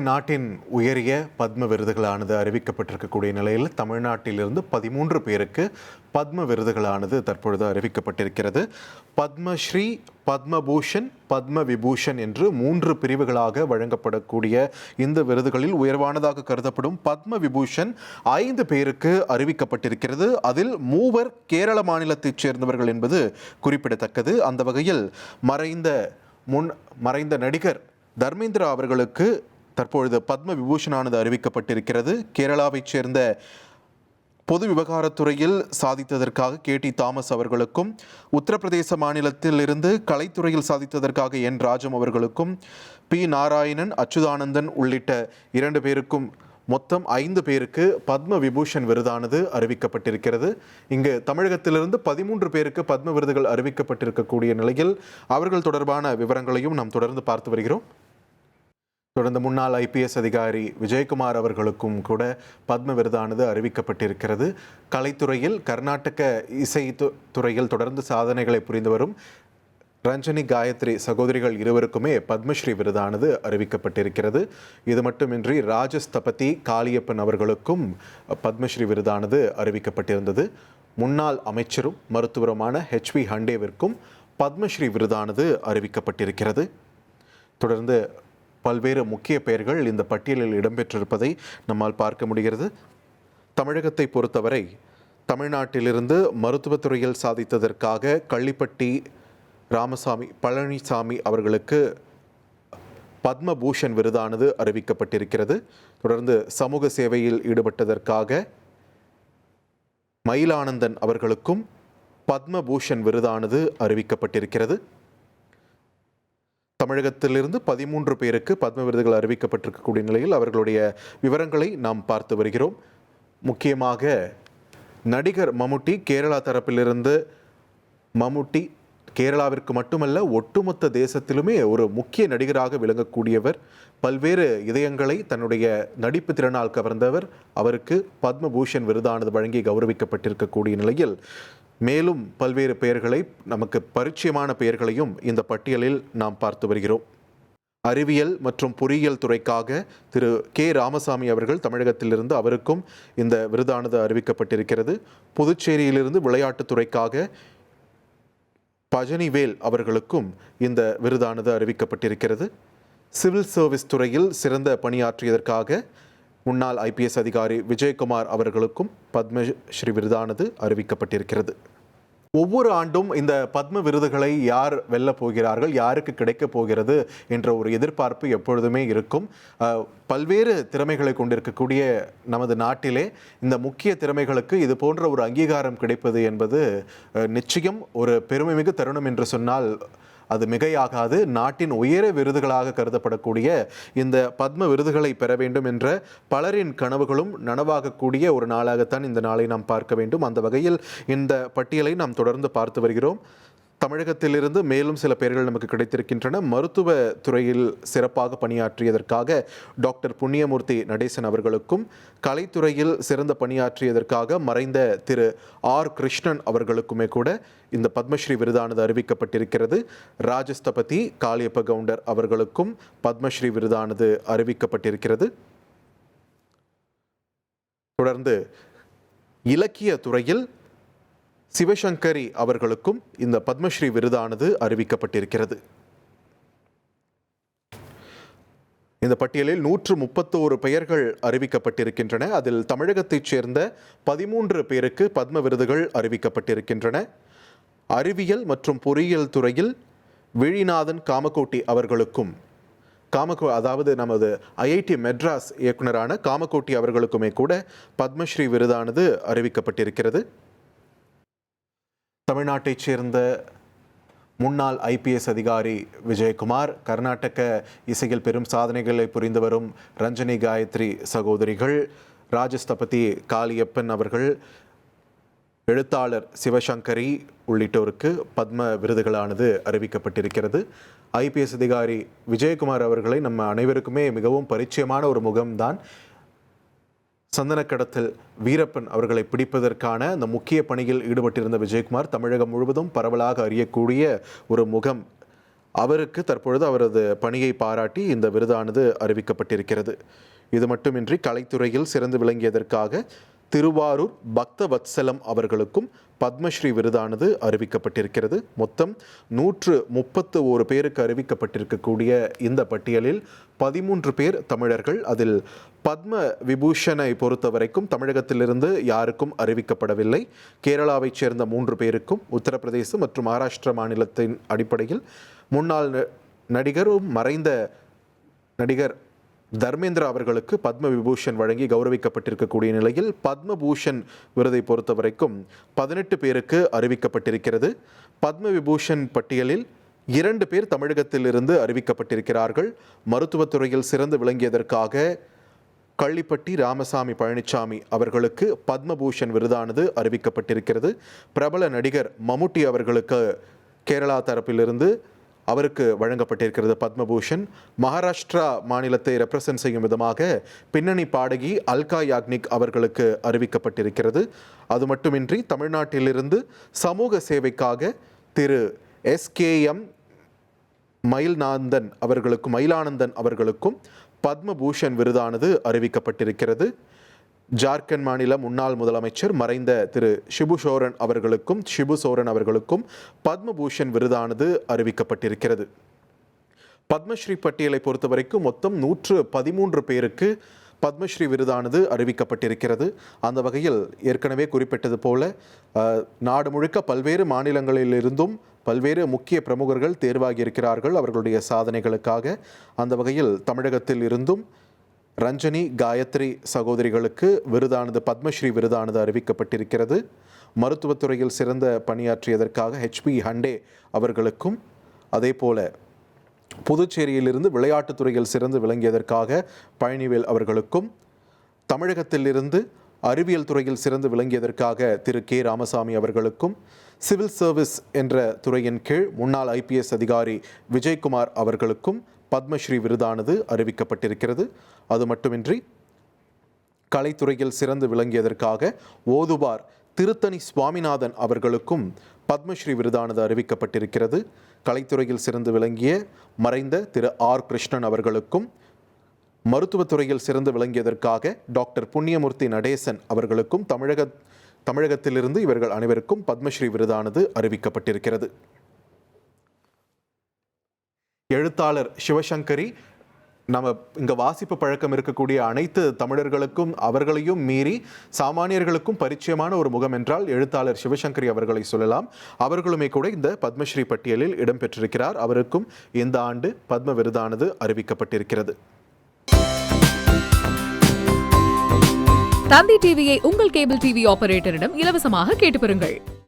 நாட்டின் உயரிய பத்ம விருதுகளானது அறிவிக்கப்பட்டிருக்கக்கூடிய நிலையில் தமிழ்நாட்டிலிருந்து 13 பேருக்கு பத்ம விருதுகளானது தற்பொழுது அறிவிக்கப்பட்டிருக்கிறது. பத்மஸ்ரீ, பத்மபூஷன், பத்ம விபூஷன் என்று 3 பிரிவுகளாக வழங்கப்படக்கூடிய இந்த விருதுகளில் உயர்வானதாக கருதப்படும் பத்ம விபூஷன் 5 பேருக்கு அறிவிக்கப்பட்டிருக்கிறது. அதில் 3 கேரள மாநிலத்தைச் சேர்ந்தவர்கள் என்பது குறிப்பிடத்தக்கது. அந்த வகையில் மறைந்த நடிகர் தர்மேந்திரா அவர்களுக்கு தற்பொழுது பத்ம விபூஷனானது அறிவிக்கப்பட்டிருக்கிறது. கேரளாவைச் சேர்ந்த பொது விவகாரத்துறையில் சாதித்ததற்காக KT தாமஸ் அவர்களுக்கும், உத்தரப்பிரதேச மாநிலத்தில் இருந்து கலைத்துறையில் சாதித்ததற்காக N ராஜம் அவர்களுக்கும், P நாராயணன், அச்சுதானந்தன் உள்ளிட்ட 2 பேருக்கும் மொத்தம் 5 பேருக்கு பத்ம விபூஷன் விருதானது அறிவிக்கப்பட்டிருக்கிறது. இங்கு தமிழகத்திலிருந்து 13 பேருக்கு பத்ம விருதுகள் அறிவிக்கப்பட்டிருக்கக்கூடிய நிலையில் அவர்கள் தொடர்பான விவரங்களையும் நாம் தொடர்ந்து பார்த்து வருகிறோம். தொடர்ந்து முன்னாள் IPS அதிகாரி விஜயகுமார் அவர்களுக்கும் கூட பத்ம விருதானது அறிவிக்கப்பட்டிருக்கிறது. கலைத்துறையில் கர்நாடக இசை துறையில் தொடர்ந்து சாதனைகளை புரிந்து வரும் ரஞ்சனி, காயத்ரி சகோதரிகள் இருவருக்குமே பத்மஸ்ரீ விருதானது அறிவிக்கப்பட்டிருக்கிறது. இது மட்டுமின்றி ராஜஸ்தபதி காளியப்பன் அவர்களுக்கும் பத்மஸ்ரீ விருதானது அறிவிக்கப்பட்டிருந்தது. முன்னாள் அமைச்சரும் மருத்துவருமான HV ஹண்டேவிற்கும் பத்மஸ்ரீ விருதானது அறிவிக்கப்பட்டிருக்கிறது. தொடர்ந்து பல்வேறு முக்கிய பெயர்கள் இந்த பட்டியலில் இடம்பெற்றிருப்பதை நம்மால் பார்க்க முடிகிறது. தமிழகத்தை பொறுத்தவரை தமிழ்நாட்டிலிருந்து மருத்துவத்துறையில் சாதித்ததற்காக கள்ளிப்பட்டி பழனிசாமி அவர்களுக்கு பத்மபூஷன் விருதானது அறிவிக்கப்பட்டிருக்கிறது. தொடர்ந்து சமூக சேவையில் ஈடுபட்டதற்காக மயிலானந்தன் அவர்களுக்கும் பத்மபூஷன் விருதானது அறிவிக்கப்பட்டிருக்கிறது. தமிழகத்திலிருந்து 13 பேருக்கு பத்ம விருதுகள் அறிவிக்கப்பட்டிருக்கக்கூடிய நிலையில் அவர்களுடைய விவரங்களை நாம் பார்த்து வருகிறோம். முக்கியமாக நடிகர் மம்முட்டி கேரளா தரப்பிலிருந்து மம்முட்டி கேரளாவிற்கு மட்டுமல்ல ஒட்டுமொத்த தேசத்திலுமே ஒரு முக்கிய நடிகராக விளங்கக்கூடியவர். பல்வேறு இதயங்களை தன்னுடைய நடிப்பு திறனால் கவர்ந்தவர். அவருக்கு பத்மபூஷன் விருதானது வழங்கி கௌரவிக்கப்பட்டிருக்கக்கூடிய நிலையில் மேலும் பல்வேறு பெயர்களை, நமக்கு பரிச்சயமான பெயர்களையும் இந்த பட்டியலில் நாம் பார்த்து வருகிறோம். அறிவியல் மற்றும் பொறியியல் துறைக்காக திரு K ராமசாமி அவர்கள் தமிழகத்திலிருந்து அவருக்கும் இந்த விருதானது அறிவிக்கப்பட்டிருக்கிறது. புதுச்சேரியிலிருந்து விளையாட்டுத்துறைக்காக பஜனிவேல் அவர்களுக்கும் இந்த விருதானது அறிவிக்கப்பட்டிருக்கிறது. சிவில் சர்வீஸ் துறையில் சிறந்த பணியாற்றியதற்காக முன்னாள் IPS அதிகாரி விஜயகுமார் அவர்களுக்கும் பத்மஸ்ரீ விருதானது அறிவிக்கப்பட்டிருக்கிறது. ஒவ்வொரு ஆண்டும் இந்த பத்ம விருதுகளை யார் வெல்ல போகிறார்கள், யாருக்கு கிடைக்கப் போகிறது என்ற ஒரு எதிர்பார்ப்பு எப்பொழுதுமே இருக்கும். பல்வேறு திறமைகளை கொண்டிருக்கக்கூடிய நமது நாட்டிலே இந்த முக்கிய திறமைகளுக்கு இது போன்ற ஒரு அங்கீகாரம் கிடைப்பது என்பது நிச்சயம் ஒரு பெருமைமிகு தருணம் என்று சொன்னால் அது மிகையாகாது. நாட்டின் உயர விருதுகளாக கருதப்படக்கூடிய இந்த பத்ம விருதுகளை பெற வேண்டும் என்ற பலரின் கனவுகளும் நனவாகக்கூடிய ஒரு நாளாகத்தான் இந்த நாளை நாம் பார்க்க வேண்டும். அந்த வகையில் இந்த பட்டியலை நாம் தொடர்ந்து பார்த்து வருகிறோம். தமிழகத்திலிருந்து மேலும் சில பெயர்கள் நமக்கு கிடைத்திருக்கின்றன. மருத்துவ துறையில் சிறப்பாக பணியாற்றியதற்காக டாக்டர் புண்ணியமூர்த்தி நடேசன் அவர்களுக்கும், கலைத்துறையில் சிறந்த பணியாற்றியதற்காக மறைந்த திரு R கிருஷ்ணன் அவர்களுக்குமே கூட இந்த பத்மஸ்ரீ விருதானது அறிவிக்கப்பட்டிருக்கிறது. ராஜஸ்தபதி காளியப்ப கவுண்டர் அவர்களுக்கும் பத்மஸ்ரீ விருதானது அறிவிக்கப்பட்டிருக்கிறது. தொடர்ந்து இலக்கிய துறையில் சிவசங்கரி அவர்களுக்கும் இந்த பத்மஸ்ரீ விருதானது அறிவிக்கப்பட்டிருக்கிறது. இந்த பட்டியலில் 131 பெயர்கள் அறிவிக்கப்பட்டிருக்கின்றன. அதில் தமிழகத்தைச் சேர்ந்த 13 பேருக்கு பத்ம விருதுகள் அறிவிக்கப்பட்டிருக்கின்றன. அறிவியல் மற்றும் பொறியியல் துறையில் விழிநாதன் காமகோட்டி அவர்களுக்கும் அதாவது நமது IIT மெட்ராஸ் இயக்குனரான காமகோட்டி அவர்களுக்குமே கூட பத்மஸ்ரீ விருதானது அறிவிக்கப்பட்டிருக்கிறது. தமிழ்நாட்டைச் சேர்ந்த முன்னாள் IPS அதிகாரி விஜயகுமார், கர்நாடக இசையில் பெரும் சாதனைகளை புரிந்து வரும் ரஞ்சனி, காயத்ரி சகோதரிகள், ராஜஸ்தபதி காளியப்பன் அவர்கள், எழுத்தாளர் சிவசங்கரி உள்ளிட்டோருக்கு பத்ம விருதுகளானது அறிவிக்கப்பட்டிருக்கிறது. IPS அதிகாரி விஜயகுமார் அவர்களை நம்ம அனைவருக்குமே மிகவும் பரிச்சயமான ஒரு முகம்தான். சந்தனக்கடத்தல் வீரப்பன் அவர்களை பிடிப்பதற்கான அந்த முக்கிய பணியில் ஈடுபட்டிருந்த விஜயகுமார் தமிழகம் முழுவதும் பரவலாக அறியக்கூடிய ஒரு முகம். அவருக்கு தற்பொழுது அவரது பணியை பாராட்டி இந்த விருதானது அறிவிக்கப்பட்டிருக்கிறது. இது மட்டுமின்றி கலைத்துறையில் சிறந்து விளங்கியதற்காக திருவாரூர் பக்த வத்சலம் அவர்களுக்கும் பத்மஸ்ரீ விருதானது அறிவிக்கப்பட்டிருக்கிறது. மொத்தம் 131 பேருக்கு அறிவிக்கப்பட்டிருக்கக்கூடிய இந்த பட்டியலில் 13 பேர் தமிழர்கள். அதில் பத்ம விபூஷனை பொறுத்தவரைக்கும் தமிழகத்திலிருந்து யாருக்கும் அறிவிக்கப்படவில்லை. கேரளாவைச் சேர்ந்த 3 பேருக்கும், உத்தரப்பிரதேச மற்றும் மகாராஷ்டிரா மாநிலத்தின் அடிப்படையில் முன்னாள் நடிகரும் மறைந்த நடிகர் தர்மேந்திரா அவர்களுக்கு பத்ம விபூஷன் வழங்கி கௌரவிக்கப்பட்டிருக்கக்கூடிய நிலையில் பத்மபூஷன் விருதை பொறுத்தவரைக்கும் 18 பேருக்கு அறிவிக்கப்பட்டிருக்கிறது. பத்ம விபூஷன் பட்டியலில் 2 பேர் தமிழகத்திலிருந்து அறிவிக்கப்பட்டிருக்கிறார்கள். மருத்துவத்துறையில் சிறந்து விளங்கியதற்காக கள்ளிப்பட்டி ராமசாமி பழனிசாமி அவர்களுக்கு பத்மபூஷன் விருதானது அறிவிக்கப்பட்டிருக்கிறது. பிரபல நடிகர் மம்முட்டி அவர்களுக்கு கேரளா தரப்பிலிருந்து அவருக்கு வழங்கப்பட்டிருக்கிறது பத்மபூஷன். மகாராஷ்டிரா மாநிலத்தை ரெப்ரசன்ட் செய்யும் விதமாக பின்னணி பாடகி அல்கா யாக்னிக் அவர்களுக்கு அறிவிக்கப்பட்டிருக்கிறது. அது மட்டுமின்றி தமிழ்நாட்டிலிருந்து சமூக சேவைக்காக திரு SKM மயிலானந்தன் அவர்களுக்கும் பத்மபூஷன் விருதானது அறிவிக்கப்பட்டிருக்கிறது. ஜார்க்கண்ட் மாநில முன்னாள் முதலமைச்சர் மறைந்த திரு ஷிபு சோரன் அவர்களுக்கும் பத்மபூஷன் விருதானது அறிவிக்கப்பட்டிருக்கிறது. பத்மஸ்ரீ பட்டியலை பொறுத்தவரைக்கும் மொத்தம் 113 பேருக்கு பத்மஸ்ரீ விருதானது அறிவிக்கப்பட்டிருக்கிறது. அந்த வகையில் ஏற்கனவே குறிப்பிட்டது போல நாடு முழுக்க பல்வேறு மாநிலங்களிலிருந்தும் பல்வேறு முக்கிய பிரமுகர்கள் தேர்வாகி இருக்கிறார்கள் அவர்களுடைய சாதனைகளுக்காக. அந்த வகையில் தமிழகத்தில் இருந்தும் ரஞ்சனி, காயத்ரி சகோதரிகளுக்கு பத்மஸ்ரீ விருதானது அறிவிக்கப்பட்டிருக்கிறது. மருத்துவத்துறையில் சிறந்த பணியாற்றியதற்காக HP ஹண்டே அவர்களுக்கும், அதே போல புதுச்சேரியிலிருந்து விளையாட்டுத்துறையில் சிறந்து விளங்கியதற்காக பழனிவேல் அவர்களுக்கும், தமிழகத்திலிருந்து அறிவியல் துறையில் சிறந்து விளங்கியதற்காக திரு K ராமசாமி அவர்களுக்கும், சிவில் சர்வீஸ் என்ற துறையின் கீழ் முன்னாள் IPS அதிகாரி விஜயகுமார் அவர்களுக்கும் பத்மஸ்ரீ விருதானது அறிவிக்கப்பட்டிருக்கிறது. அது மட்டுமின்றி கலைத்துறையில் சிறந்து விளங்கியதற்காக ஓதுவார் திருத்தணி சுவாமிநாதன் அவர்களுக்கும் பத்மஸ்ரீ விருதானது அறிவிக்கப்பட்டிருக்கிறது. கலைத்துறையில் சிறந்து விளங்கிய மறைந்த திரு R கிருஷ்ணன் அவர்களுக்கும், மருத்துவத்துறையில் சிறந்து விளங்கியதற்காக டாக்டர் புண்ணியமூர்த்தி நடேசன் அவர்களுக்கும் தமிழகத்திலிருந்து இவர்கள் அனைவருக்கும் பத்மஸ்ரீ விருதானது அறிவிக்கப்பட்டிருக்கிறது. எழுத்தாளர் சிவசங்கரி நம்ம இங்கே வாசிப்பு பழக்கம் இருக்கக்கூடிய அனைத்து தமிழர்களுக்கும் அவர்களையும் மீறி சாமானியர்களுக்கும் பரிச்சயமான ஒரு முகம் என்றால் எழுத்தாளர் சிவசங்கரி அவர்களை சொல்லலாம். அவர்களுமே கூட இந்த பத்மஸ்ரீ பட்டியலில் இடம்பெற்றிருக்கிறார். அவருக்கும் இந்த ஆண்டு பத்ம விருதானது அறிவிக்கப்பட்டிருக்கிறது. தந்தி டிவியை உங்கள் கேபிள் டிவி ஆபரேட்டரிடம் இலவசமாக கேட்டு பெறுங்கள்.